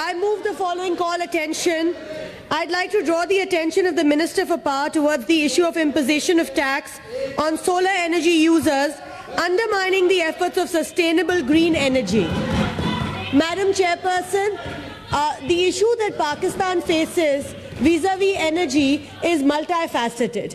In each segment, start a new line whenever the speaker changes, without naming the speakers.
I move the following call attention. I'd like to draw the attention of the Minister for Power towards the issue of imposition of tax on solar energy users, undermining the efforts of sustainable green energy. Madam Chairperson, the issue that Pakistan faces vis-a-vis energy is multifaceted.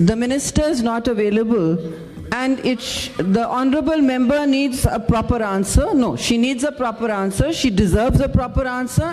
The minister is not available and the honorable member needs a proper answer. No, she needs a proper answer. She deserves a proper answer.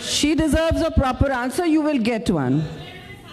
she deserves a proper answer. You will get one.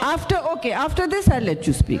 after this I'll let you speak.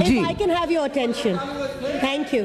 if I can have your attention. Thank you.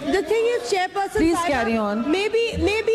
The thing is, Chairperson,
Please carry on.
maybe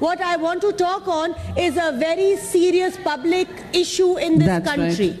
What I want to talk on is a very serious public issue in this country.
Right.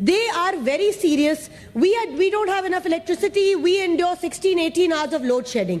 they are very serious. We don't have enough electricity. We endure 16-18 hours of load shedding.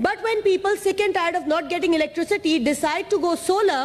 But when people sick and tired of not getting electricity decide to go solar,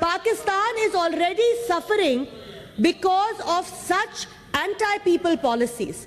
Pakistan is already suffering because of such anti-people policies.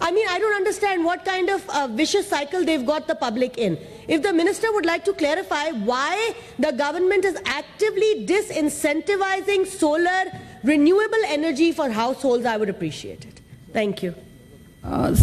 I mean, I don't understand what kind of vicious cycle they've got the public in. If the minister would like to clarify why the government is actively disincentivizing solar renewable energy for households, I would appreciate it. Thank you.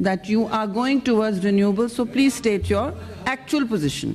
that you are going towards renewable. So please state your actual position.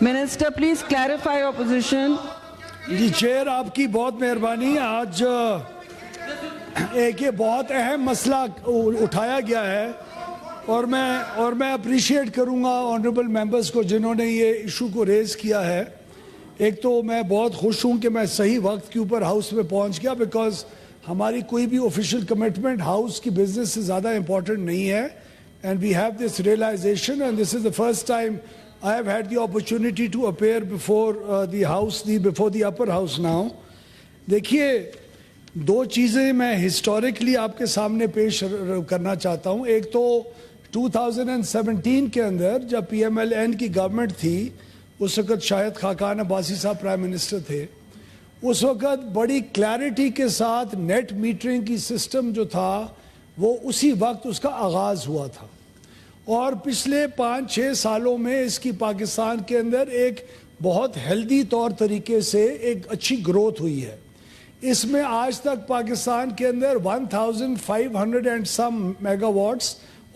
Minister, please clarify your position.
جی chair آپ کی بہت مہربانی. آج ایک یہ بہت اہم مسئلہ اٹھایا گیا ہے اور میں اپریشیٹ کروں گا آنریبل ممبرز کو جنہوں نے یہ ایشو کو ریز کیا ہے. ایک تو میں بہت خوش ہوں کہ میں صحیح وقت کے اوپر ہاؤس میں پہنچ گیا, بیکاز ہماری کوئی بھی آفیشیل کمٹمنٹ ہاؤس کی بزنس سے زیادہ امپورٹنٹ نہیں ہے. And we have this realization and this is the first time I have had the opportunity to appear before the house, before the upper house now. دیکھیے دو چیزیں میں historically آپ کے سامنے پیش کرنا چاہتا ہوں. ایک تو 2017 کے اندر جب پی ایم ایل این کی گورنمنٹ تھی, اس وقت شاہد خاقان عباسی صاحب پرائم منسٹر تھے. اس وقت بڑی کلیئرٹی کے ساتھ نیٹ میٹرنگ کی سسٹم جو تھا وہ اسی وقت اس کا آغاز ہوا تھا, اور پچھلے 5-6 سالوں میں اس کی پاکستان کے اندر ایک بہت ہیلدی طور طریقے سے ایک اچھی گروتھ ہوئی ہے. اس میں آج تک پاکستان کے اندر 1500 and some megawatts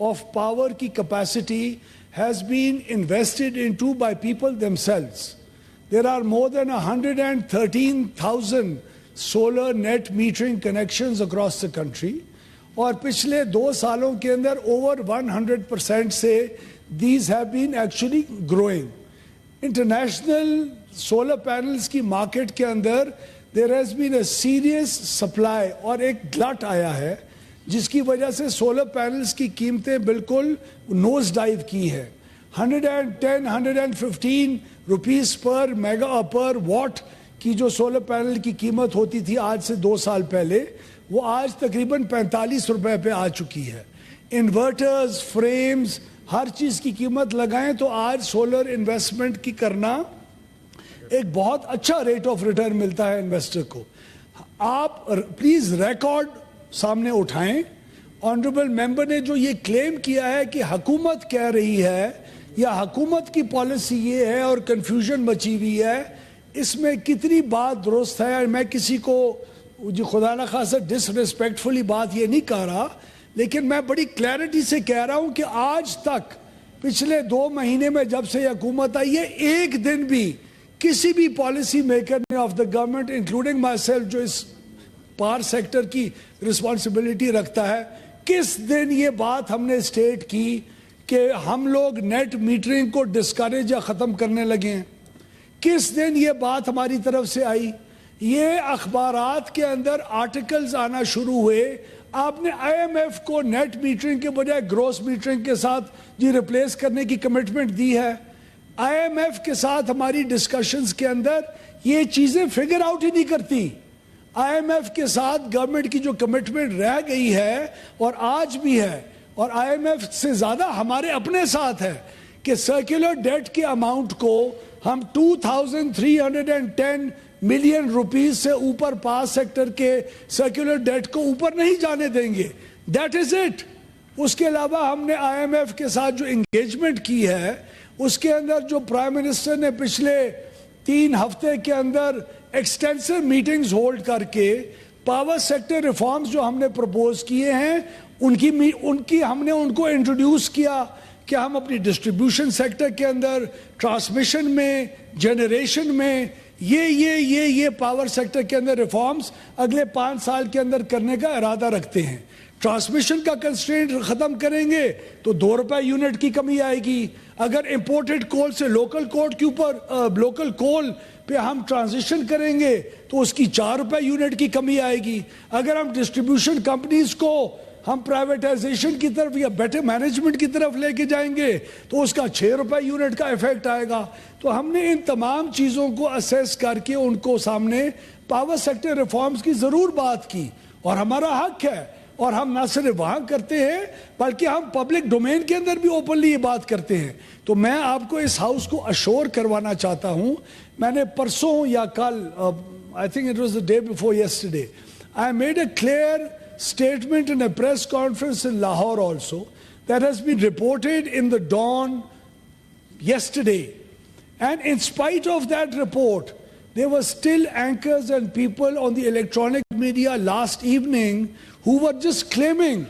of power کی capacity has been invested into by people themselves. There are more than 113,000 solar net metering connections across the country. اور پچھلے 2 سالوں کے اندر اوور 100% سے these have been actually growing. International solar panels کی market کے اندر there has been a serious supply اور ایک guilt آیا ہے جس کی وجہ سے سولر پینلز کی قیمتیں بالکل نوز ڈائیو کی ہے. 110-115 روپیز پر واٹ کی جو سولر پینل کی قیمت ہوتی تھی آج سے 2 سال پہلے, وہ آج تقریباً 45 روپے پہ آ چکی ہے. انورٹرز, فریمز, ہر چیز کی قیمت لگائیں تو آج سولر انویسٹمنٹ کی کرنا ایک بہت اچھا ریٹ آف ریٹرن ملتا ہے انویسٹر کو. آپ پلیز ریکارڈ سامنے اٹھائیں. آنریبل ممبر نے جو یہ کلیم کیا ہے کہ حکومت کہہ رہی ہے یا حکومت کی پالیسی یہ ہے اور کنفیوژن مچی ہوئی ہے, اس میں کتنی بات درست ہے. میں کسی کو جی خدا نہ خاصا ڈس ریسپیکٹفلی بات یہ نہیں کہہ رہا, لیکن میں بڑی کلیئرٹی سے کہہ رہا ہوں کہ آج تک پچھلے 2 مہینے میں جب سے حکومت آئی ہے, ایک دن بھی کسی بھی پالیسی میکر نے of the government including my self جو اس پاور سیکٹر کی رسپانسبلٹی رکھتا ہے, کس دن یہ بات ہم نے اسٹیٹ کی کہ ہم لوگ نیٹ میٹرنگ کو ڈسکریج یا ختم کرنے لگے ہیں؟ کس دن یہ بات ہماری طرف سے آئی؟ یہ اخبارات کے اندر آرٹیکلز آنا شروع ہوئے. آپ نے آئی ایم ایف کو نیٹ میٹرنگ کے بجائے گروس میٹرنگ کے ساتھ جی ریپلیس کرنے کی کمٹمنٹ دی ہے. آئی ایم ایف کے ساتھ ہماری ڈسکشنز کے اندر یہ چیزیں فگر آؤٹ ہی نہیں کرتی. آئی ایم ایف کے ساتھ گورنمنٹ کی جو کمٹمنٹ رہ گئی ہے اور آج بھی ہے, اور آئی ایم ایف سے زیادہ ہمارے اپنے ساتھ ہے, کہ سرکولر ڈیٹ کے اماؤنٹ کو ہم 2310 ملین روپیز سے اوپر پاور سیکٹر کے سرکولر ڈیٹ کو اوپر نہیں جانے دیں گے. That is it. اس کے علاوہ ہم نے آئی ایم ایف کے ساتھ جو انگیجمنٹ کی ہے اس کے اندر جو پرائم منسٹر نے پچھلے 3 ہفتے کے اندر ایکسٹینسو میٹنگز ہولڈ کر کے پاور سیکٹر ریفارمز جو ہم نے پروپوز کیے ہیں ہم نے ان کو انٹروڈیوس کیا کہ ہم اپنی ڈسٹریبیوشن سیکٹر کے اندر, ٹرانسمیشن میں, جنریشن میں یہ پاور سیکٹر کے اندر ریفارمز اگلے 5 سال کے اندر کرنے کا ارادہ رکھتے ہیں. ٹرانسمیشن کا کنسٹرینٹ ختم کریں گے تو 2 روپے یونٹ کی کمی آئے گی. اگر امپورٹڈ کول سے لوکل کول پہ ہم ٹرانزیشن کریں گے تو اس کی 4 روپے یونٹ کی کمی آئے گی. اگر ہم ڈسٹریبیوشن کمپنیز کو ہم پرائیویٹائزیشن کی طرف یا بیٹر مینجمنٹ کی طرف لے کے جائیں گے تو اس کا 6 روپے یونٹ کا ایفیکٹ آئے گا. تو ہم نے ان تمام چیزوں کو اسیس کر کے ان کو سامنے پاور سیکٹر ریفارمز کی ضرور بات کی, اور ہمارا حق ہے, اور ہم نہ صرف وہاں کرتے ہیں بلکہ ہم پبلک ڈومین کے اندر بھی اوپنلی یہ بات کرتے ہیں. تو میں آپ کو اس ہاؤس کو اشور کروانا چاہتا ہوں, میں نے پرسوں یا کل, I think it was the day before yesterday, I made a clear statement in a press conference in Lahore also that has been reported in the Dawn yesterday. And in spite of that report, there were still anchors and people on the electronic media last evening who were just claiming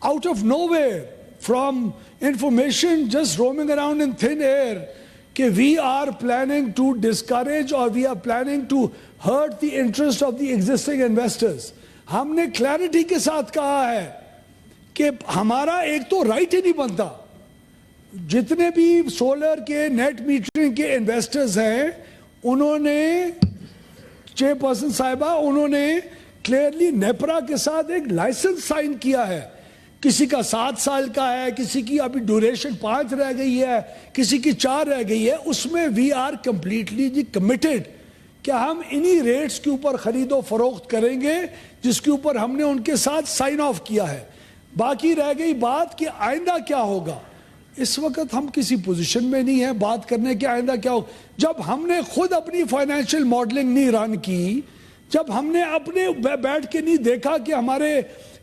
out of nowhere from information just roaming around in thin air کہ we are planning to discourage or we are planning to hurt the interest of the existing investors. ہم نے clarity کے ساتھ کہا ہے کہ ہمارا ایک تو رائٹ ہی نہیں بنتا. جتنے بھی سولر کے نیٹ میٹرنگ کے انویسٹرز ہیں انہوں نے چیئرپرسن صاحبہ انہوں نے کلیئرلی نیپرا کے ساتھ ایک لائسنس سائن کیا ہے. کسی کا 7 سال کا ہے, کسی کی ابھی ڈیوریشن 5 رہ گئی ہے, کسی کی 4 رہ گئی ہے. اس میں وی آر کمپلیٹلی کمیٹڈ کہ ہم انہی ریٹس کے اوپر خرید و فروخت کریں گے جس کے اوپر ہم نے ان کے ساتھ سائن آف کیا ہے. باقی رہ گئی بات کہ آئندہ کیا ہوگا. اس وقت ہم کسی پوزیشن میں نہیں ہیں بات کرنے کے آئندہ کیا ہوگا. جب ہم نے خود اپنی فائنینشیل ماڈلنگ نہیں رن کی, جب ہم نے اپنے بیٹھ کے نہیں دیکھا کہ ہمارے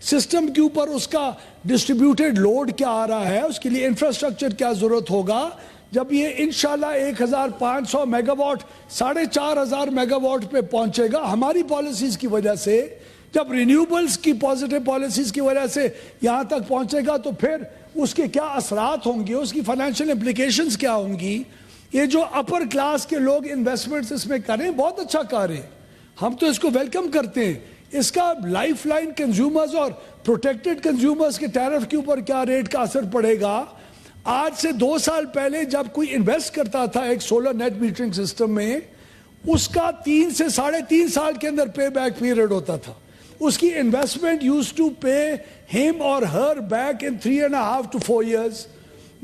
سسٹم کے اوپر اس کا ڈسٹریبیوٹیڈ لوڈ کیا آ رہا ہے, اس کے لیے انفراسٹرکچر کیا ضرورت ہوگا, جب یہ انشاءاللہ 1500 میگا واٹ 4500 میگا واٹ پہ پہنچے گا ہماری پالیسیز کی وجہ سے, جب رینیوبلز کی پازیٹیو پالیسیز کی وجہ سے یہاں تک پہنچے گا, تو پھر اس کے کیا اثرات ہوں گے, اس کی فائنینشیل امپلیکیشنز کیا ہوں گی. یہ جو اپر کلاس کے لوگ انویسٹمنٹس اس میں کریں بہت اچھا کر رہے ہیں, ہم تو اس کو ویلکم کرتے ہیں. اس کا لائف لائن کنزیومرز اور پروٹیکٹڈ کنزیومرز کے ٹیرف کے اوپر کیا ریٹ کا اثر پڑے گا. آج سے 2 سال پہلے جب کوئی انویسٹ کرتا تھا ایک سولر نیٹ میٹرنگ سسٹم میں, اس کا 3 سے 3.5 سال کے اندر پے بیک پیریڈ ہوتا تھا. اس کی investment used to pay him or her back in 3.5 to 4 years.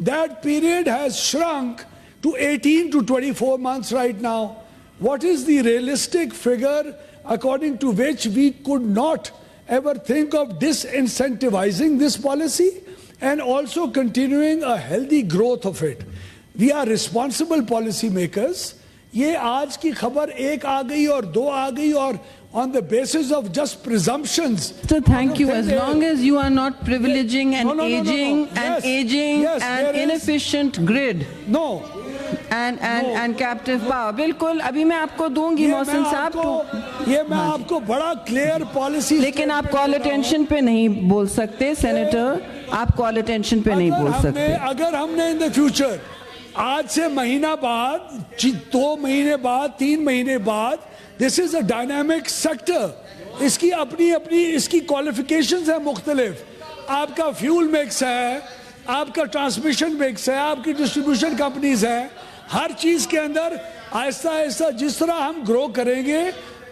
That period has shrunk to 18 to 24 months right now. What is the realistic figure according to which we could not ever think of disincentivizing this policy and also continuing a healthy growth of it? We are responsible policy makers. یہ آج کی خبر 1 آ گئی اور 2 آ گئی اور on the basis of just presumptions.
So thank you. As long as you are not privileging an
No.
aging
Yes,
and
there is-
inefficient grid
No.
and captive power. بالکل ابھی میں آپ کو دوں گی محسن صاحب
یہ میں آپ کو بڑا کلیئر پالیسی,
لیکن آپ کال اٹینشن پہ نہیں بول سکتے سینیٹر, آپ کال اٹینشن پہ نہیں بول سکتے.
اگر ہم نے ان دا فیوچر آج سے مہینہ بعد 2 مہینے بعد 3 مہینے بعد, دس از اے ڈائنامک سیکٹر, اس کی اپنی اس کی کوالیفیکیشنز ہیں مختلف. آپ کا فیول مکس ہے, آپ کا ٹرانسمیشن مکس ہے, آپ کی ڈسٹریبیوشن کمپنیز ہیں. ہر چیز کے اندر آہستہ آہستہ جس طرح ہم گرو کریں گے,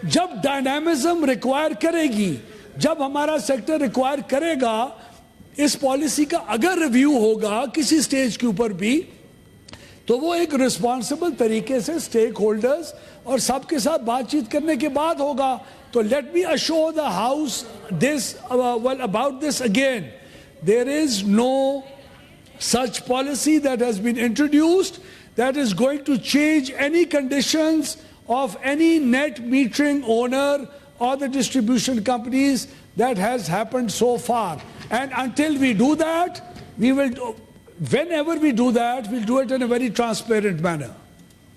جب ڈائنامزم ریکوائر کرے گی, جب ہمارا سیکٹر ریکوائر کرے گا, اس پالیسی کا اگر ریویو ہوگا کسی سٹیج کے اوپر بھی, تو وہ ایک رسپانسبل طریقے سے سٹیک ہولڈرز اور سب کے ساتھ بات چیت کرنے کے بعد ہوگا. تو let me assure the house this about this again, there is no such policy that has been introduced that is going to change any conditions of any net metering owner or the distribution companies that has happened so far. And until we do that, whenever we do that, we'll do it in a very transparent manner.